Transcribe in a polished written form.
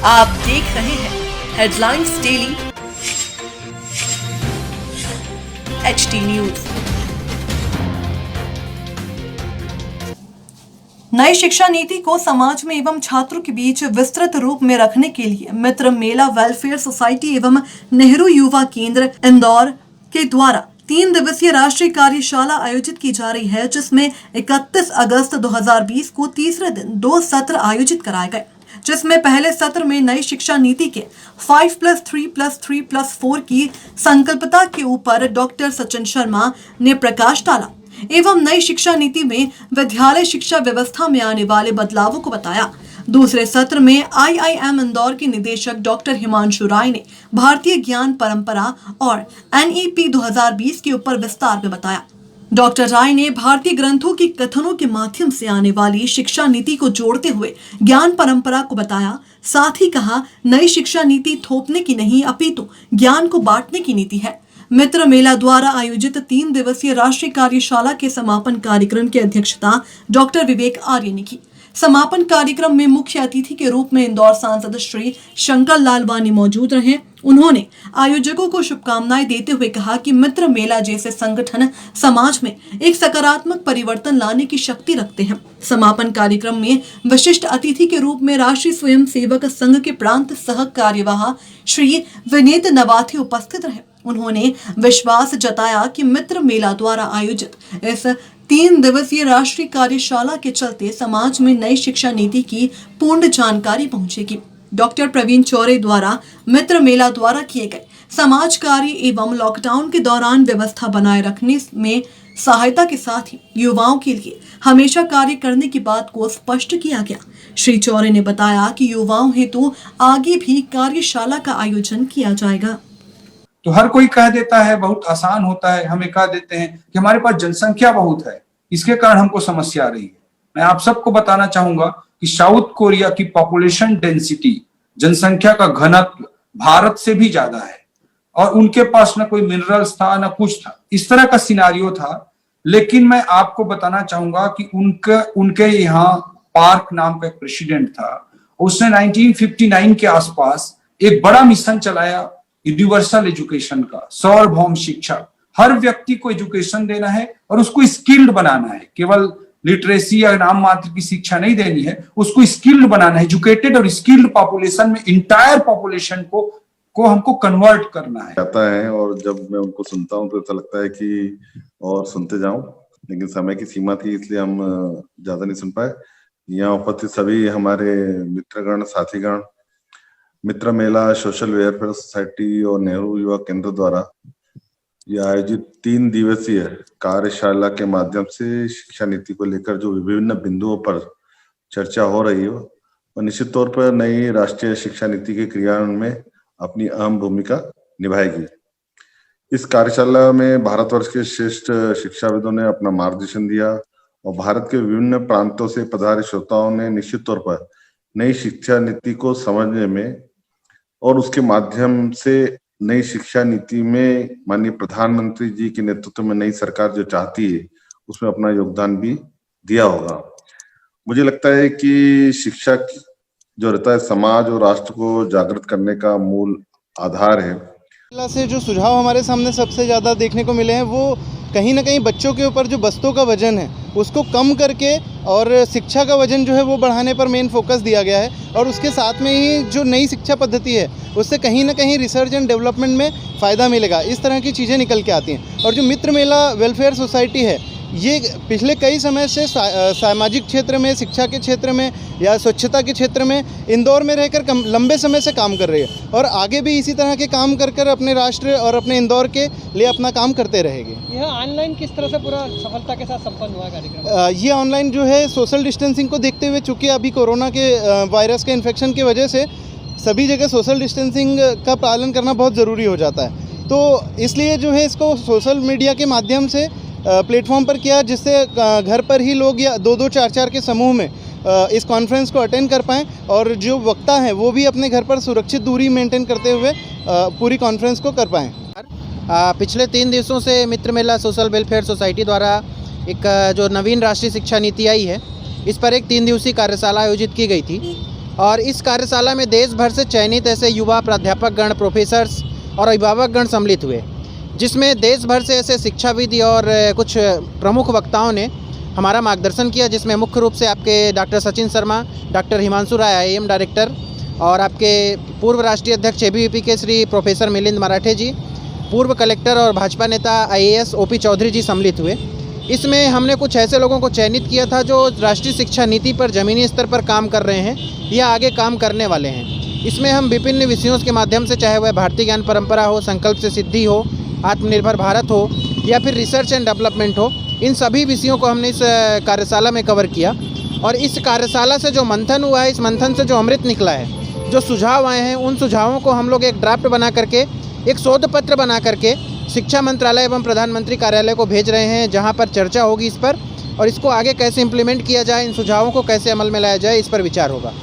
आप देख रहे हैं हेडलाइंस डेली एचटी न्यूज। नई शिक्षा नीति को समाज में एवं छात्रों के बीच विस्तृत रूप में रखने के लिए मित्र मेला वेलफेयर सोसाइटी एवं नेहरू युवा केंद्र इंदौर के द्वारा 3 दिवसीय राष्ट्रीय कार्यशाला आयोजित की जा रही है, जिसमें 31 अगस्त 2020 को तीसरे दिन 2 सत्र आयोजित कराए गए, जिसमें पहले सत्र में नई शिक्षा नीति के 5+3+3+4 की संकल्पता के ऊपर डॉक्टर सचिन शर्मा ने प्रकाश डाला एवं नई शिक्षा नीति में विद्यालय शिक्षा व्यवस्था में आने वाले बदलावों को बताया। दूसरे सत्र में IIM इंदौर के निदेशक डॉक्टर हिमांशु राय ने भारतीय ज्ञान परंपरा और NEP 2020 के ऊपर विस्तार में बताया। डॉक्टर राय ने भारतीय ग्रंथों की कथनों के माध्यम से आने वाली शिक्षा नीति को जोड़ते हुए ज्ञान परंपरा को बताया। साथ ही कहा, नई शिक्षा नीति थोपने की नहीं अपितु ज्ञान को बांटने की नीति है। मित्र मेला द्वारा आयोजित 3 दिवसीय राष्ट्रीय कार्यशाला के समापन कार्यक्रम की अध्यक्षता डॉक्टर विवेक आर्य ने की। समापन कार्यक्रम में मुख्य अतिथि के रूप में इंदौर सांसद श्री शंकर लालवानी मौजूद रहे। उन्होंने आयोजकों को शुभकामनाएं देते हुए कहा कि मित्र मेला जैसे संगठन समाज में एक सकारात्मक परिवर्तन लाने की शक्ति रखते हैं। समापन कार्यक्रम में विशिष्ट अतिथि के रूप में राष्ट्रीय स्वयं सेवक संघ के प्रांत सह कार्यवाह श्री विनीत नवाथे उपस्थित रहे। उन्होंने विश्वास जताया कि मित्र मेला द्वारा आयोजित इस 3 दिवसीय राष्ट्रीय कार्यशाला के चलते समाज में नई शिक्षा नीति की पूर्ण जानकारी पहुंचेगी। डॉक्टर प्रवीण चौरे द्वारा मित्र मेला द्वारा किए गए समाज कार्य एवं लॉकडाउन के दौरान व्यवस्था बनाए रखने में सहायता के साथ ही युवाओं के लिए हमेशा कार्य करने की बात को स्पष्ट किया गया। श्री चौरे ने बताया कि युवाओं हेतु आगे भी कार्यशाला का आयोजन किया जाएगा। तो हर कोई कह देता है बहुत आसान होता है, हमें कह देते हैं कि हमारे पास जनसंख्या बहुत है, इसके कारण हमको समस्या आ रही है। मैं आप सबको बताना चाहूंगा कि साउथ कोरिया की पॉपुलेशन डेंसिटी, जनसंख्या का घनत्व भारत से भी ज्यादा है और उनके पास ना कोई मिनरल्स था ना कुछ था, इस तरह का सिनारियो था। लेकिन मैं आपको बताना चाहूंगा कि उनके यहाँ पार्क नाम का एक प्रेसिडेंट था, उसने 1959 के आसपास एक बड़ा मिशन चलाया यूनिवर्सल एजुकेशन का, सार्वभौम शिक्षा। हर व्यक्ति को एजुकेशन देना है और उसको स्किल्ड बनाना है, केवल लिटरेसी या नाम मात्र की शिक्षा नहीं देनी है, उसको स्किल्ड बनाना है। एजुकेटेड और स्किल्ड पॉपुलेशन में इंटायर पॉपुलेशन को हमको कन्वर्ट करना है आता है। और जब मैं उनको सुनता हूँ तो ऐसा लगता है कि और सुनते जाऊं, लेकिन समय की सीमा थी इसलिए हम ज्यादा नहीं सुन पाए। यहाँ उपस्थित सभी हमारे मित्रगण साथीगण, मित्र मेला सोशल वेलफेयर सोसाइटी और नेहरू युवा केंद्र द्वारा यह आयोजित 3 दिवसीय कार्यशाला के माध्यम से शिक्षा नीति को लेकर जो विभिन्न बिंदुओं पर चर्चा हो रही है और निश्चित तौर पर नई राष्ट्रीय शिक्षा नीति के क्रियान्वयन में अपनी अहम भूमिका निभाएगी। इस कार्यशाला में भारतवर्ष के श्रेष्ठ शिक्षाविदों ने अपना मार्गदर्शन दिया और भारत के विभिन्न प्रांतों से पधारे श्रोताओं ने निश्चित तौर पर नई शिक्षा नीति को समझने में और उसके माध्यम से नई शिक्षा नीति में माननीय प्रधानमंत्री जी के नेतृत्व में नई सरकार जो चाहती है उसमें अपना योगदान भी दिया होगा। मुझे लगता है कि शिक्षा जो रहता है समाज और राष्ट्र को जागृत करने का मूल आधार है। से जो सुझाव हमारे सामने सबसे ज़्यादा देखने को मिले हैं वो कहीं ना कहीं बच्चों के ऊपर जो बस्तों का वजन है उसको कम करके और शिक्षा का वजन जो है वो बढ़ाने पर मेन फोकस दिया गया है। और उसके साथ में ही जो नई शिक्षा पद्धति है उससे कहीं ना कहीं रिसर्च एंड डेवलपमेंट में फ़ायदा मिलेगा, इस तरह की चीज़ें निकल के आती हैं। और जो मित्र मेला वेलफेयर सोसाइटी है ये पिछले कई समय से सामाजिक क्षेत्र में, शिक्षा के क्षेत्र में या स्वच्छता के क्षेत्र में इंदौर में रहकर लंबे समय से काम कर रही है और आगे भी इसी तरह के काम कर अपने राष्ट्र और अपने इंदौर के लिए अपना काम करते रहेगी। यह ऑनलाइन किस तरह से पूरा सफलता के साथ संपन्न हुआ कार्यक्रम? ये ऑनलाइन जो है सोशल डिस्टेंसिंग को देखते हुए, चूँकि अभी कोरोना के वायरस के इन्फेक्शन की वजह से सभी जगह सोशल डिस्टेंसिंग का पालन करना बहुत ज़रूरी हो जाता है, तो इसलिए जो है इसको सोशल मीडिया के माध्यम से प्लेटफॉर्म पर किया, जिससे घर पर ही लोग या 2-2, 4-4 के समूह में इस कॉन्फ्रेंस को अटेंड कर पाएँ और जो वक्ता हैं वो भी अपने घर पर सुरक्षित दूरी मेंटेन करते हुए पूरी कॉन्फ्रेंस को कर पाएँ। पिछले 3 दिवसों से मित्र मेला सोशल वेलफेयर सोसाइटी द्वारा एक जो नवीन राष्ट्रीय शिक्षा नीति आई है इस पर एक 3 दिवसीय कार्यशाला आयोजित की गई थी और इस कार्यशाला में देश भर से चयनित ऐसे युवा प्राध्यापक गण, प्रोफेसर्स और अभिभावक गण सम्मिलित हुए, जिसमें देश भर से ऐसे शिक्षाविद और कुछ प्रमुख वक्ताओं ने हमारा मार्गदर्शन किया, जिसमें मुख्य रूप से आपके doctor Sachin Sharma, doctor Himanshu Rai IIM director और आपके पूर्व राष्ट्रीय अध्यक्ष ABVP के श्री प्रोफेसर मिलिंद मराठे जी, पूर्व कलेक्टर और भाजपा नेता IAS OP चौधरी जी सम्मिलित हुए। इसमें हमने कुछ ऐसे लोगों को चयनित किया था जो राष्ट्रीय शिक्षा नीति पर ज़मीनी स्तर पर काम कर रहे हैं या आगे काम करने वाले हैं। इसमें हम विभिन्न विषयों के माध्यम से, चाहे वह भारतीय ज्ञान परंपरा हो, संकल्प से सिद्धि हो, आत्मनिर्भर भारत हो या फिर रिसर्च एंड डेवलपमेंट हो, इन सभी विषयों को हमने इस कार्यशाला में कवर किया। और इस कार्यशाला से जो मंथन हुआ है, इस मंथन से जो अमृत निकला है, जो सुझाव आए हैं, उन सुझावों को हम लोग एक ड्राफ्ट बना करके, एक शोध पत्र बना करके शिक्षा मंत्रालय एवं प्रधानमंत्री कार्यालय को भेज रहे हैं, जहां पर चर्चा होगी इस पर, और इसको आगे कैसे इम्प्लीमेंट किया जाए, इन सुझावों को कैसे अमल में लाया जाए, इस पर विचार होगा।